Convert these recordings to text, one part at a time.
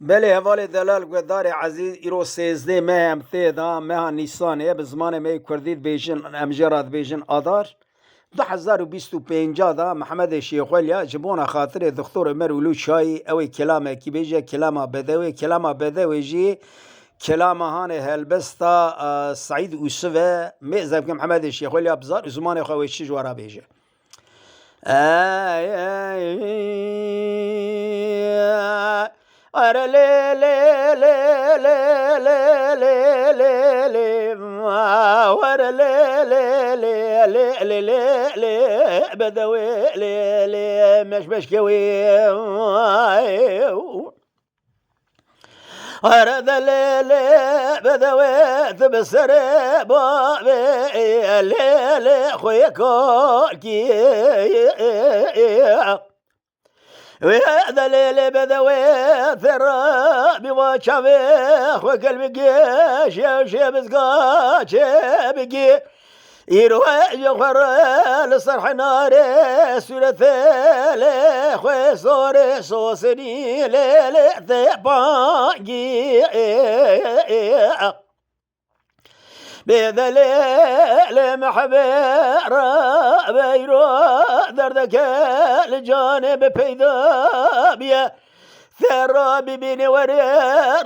بله حوالی دلال گودار عزیز ایرو سیزده مه هم تیدا مه نیسانه به زمان مه کردید بیشن امجرات بیشن آدار 2025 دا محمد شیخولیا جبونا خاطر دکتور مرولو شای اوی کلامه کی بیجه کلامه بدوی جی کلامه هان هلبستا سعید اوسوه میزب که محمد شیخولیا بزار زمان خویشی جوارا بیجه اره لی لی لی لی لی لی لی لی اره لی لی لی لی لی لی بدوي لی لی مش كوي اره لی لی بدوي تبصر بابي لی لی خوي كوكي وهذا ليلي بدوي ثرى بواشافي وقلبي قيش يا شيبس قاش بقي يروح يخر لصرح ناري سورة خوي صوري صوصني ليلي ثباقي بذا ليل محبر بيرو دردك الجانب بيذا بيا ثرى ببيني وري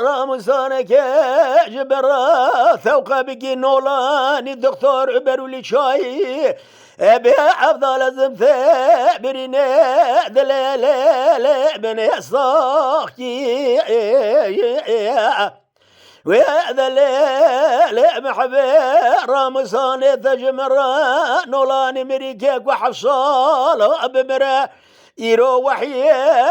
رامزانك جبر ثوق بقي نولاني الدكتور برولي شاي ابي افضل زمث بريني دليل بني صاحي وهذا الليل محبي رامزاني تجمر نولاني مريكيك وحفصال بمرا يرو وحي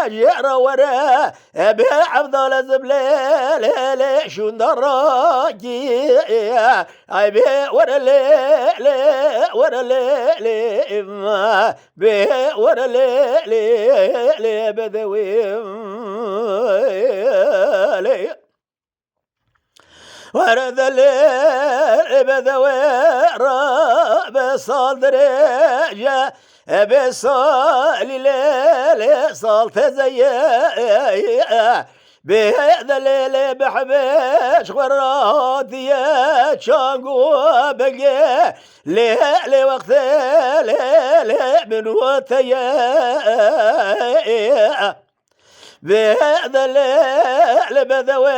جرى ورا ابي افضل زبليل شو دراجي ابي ورا ليل ورا ليل ما بي ورا ليل بدوي ورد الليل بدوي راب صدري بصال الليل صالت زي بهذا الليل بحبش غراتي شانقو بقي ليلي وقت ليلي من وتيا بهذا الليل بدوي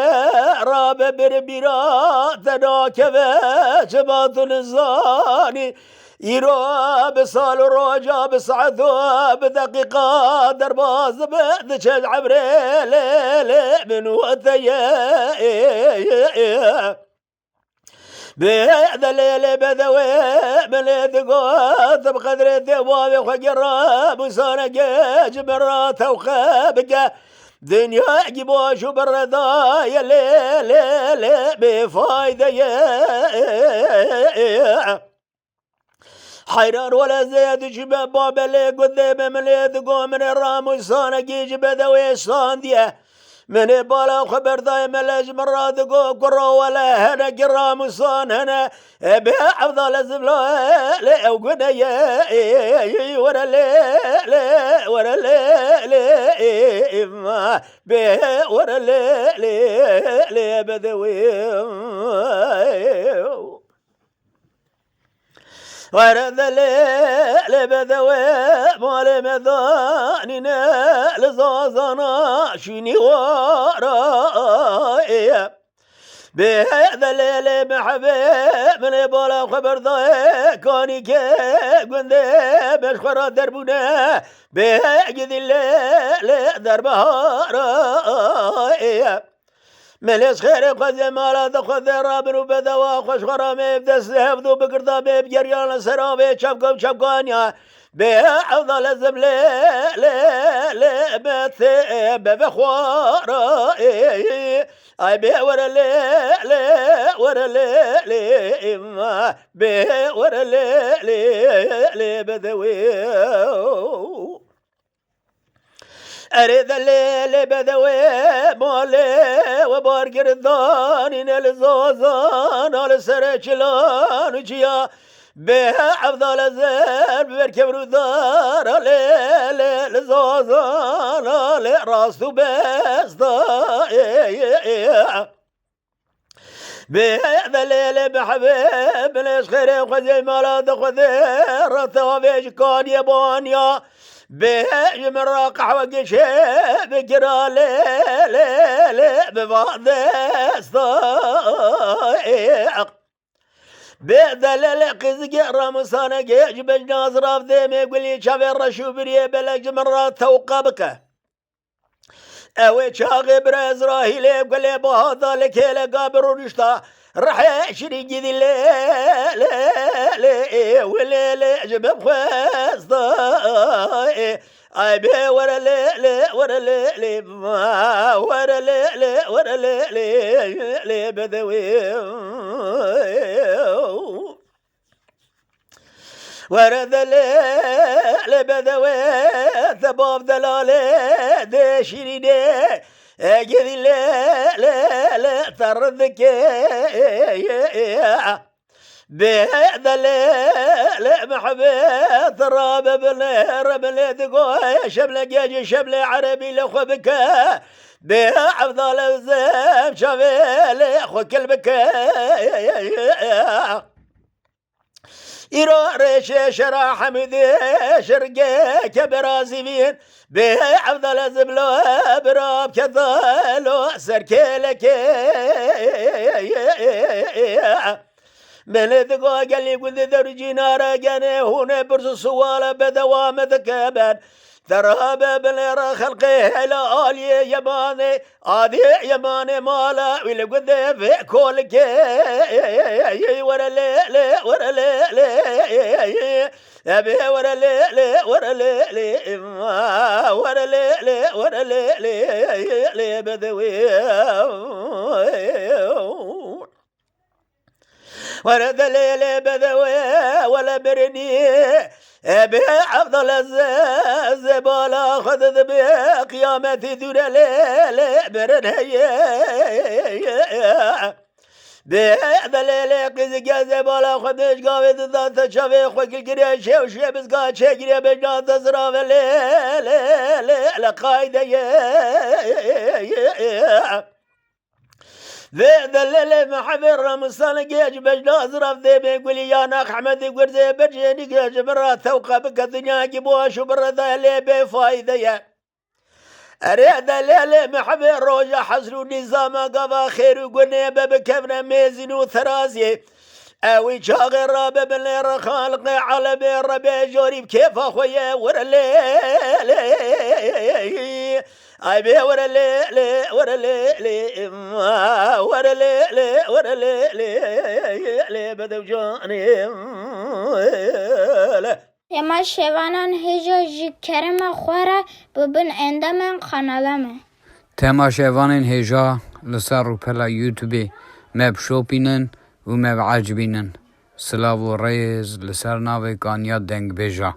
راب بربيرات ناكبه جبات الزاني يرو بصال روجا بسعثو بدقيقة درباز بدشج عبري ليلي من وثيا بهذا الليل بدوي من يدقوث بقدر الدواب وخقرب وصانق جبرات وخابقه دنيا جبوش وبالرضا يا ليل بفايدة يا حيران ولا زيد جباب باب اللي قدام من يدقو من الرام وصانق جبدوي صانديه من بالا خبر دايما لاج مرات دقو قرو ولا هنا قرام وصان هنا بأفضل زبلا لا وقنا يا ورا لا ورا لا ما به ورا لا بدوي ورد الليل بدوي مال مذاننا لزازنا شيني وراي بهذا الليل محبي من بالا خبر ضاي كوني كي قندي بشخرا دربونا بهجد الليل دربها راي مليس خير قد مالا دخذ رابن وبدوا خوش غرامي بدس هفدو بقردا بجريان سرابي شبكو شبكانيا بأفضل زبلي لا بثي بفخوار اي بي ورا لا ورا لا ما بي ورا لا بدوي أريد الليل بدوي مولي وبارقر الضانين الزوزان على سرچلان وجيا بها أفضل الزين بركب دار لزوزان لراسو بسطا بهذا الليل بحبيب ليش خير خذي مالات خذي رتوابيش كان يابانيا بهج من راقع وقشي بكرا ليل ببعض استايق بهذا الليل قزق رمسانا جيج بجناز راف ذيمي يقول لي شافي الرشو بريه بلج مرات توقبك اوي شاغي برازراهيل يقول لي بهذا لك قابر ونشتا رح شريقي ذي ليلي وليلي جبب خيستا ايبي ورا ليلي ورا ليلي ورا ليلي ورا ليلي بدوي ورد الليل بدوي ثباب دلالي دي شريدي اجد الليل تردك بهذا الليل محبي تراب بلي تقوي شبل جيجي شبل عربي لخبك بها افضل الزيب شافي لخو كلبك إيرو ريشي شرا حمدي شرقي كبرازيين به أفضل الزبلو براب كذالو سركيلك من ذقو قال لي قد درجينا راقاني هنا برس سوالة بدوام ذكابان ثراب بلير خلقه لا آلي يماني آدي يماني مالا ويلي قد في كولك ورا ليلي ورا ليلي أبي ورا ليلي ورا ليلي ورا ليلي ورا ليلي بدوي ورد الليل بدوي ولا برني بها أفضل الزبالة خذ بها قيامتي دون الليل برن هي بهذا الليل قزق زبالة خذ قاوي ذات شافي خوك القريش وشي بسقات شكري بجنات زراف الليل قايدة ذا الليل محبر رمسان جيج بجنا زرف ذي بيقول يا ناق حمد يقول زي برجيني جيج برا توقع بك الدنيا جبوش وبرا ذا اللي بفايدة يا أريد الليل محبر روجا حسرو نظام قضا خير وقلنا بكفنا ميزن وثرازي اوي شاغر راب بالليل خالق على بير بيجوري بكيف اخويا ورا الليل ايبي ورا الليل ورا الليل ورا الليل ورا الليل بدو جاني اما شوانان هجا جكرم خوره ببن اندامن خانالمه تما شوانان هجا لسر رو پلا یوتیوبی مب شوپینن و مب عجبینن سلاو و ریز لسر ناوی کانیا دنگ بیجا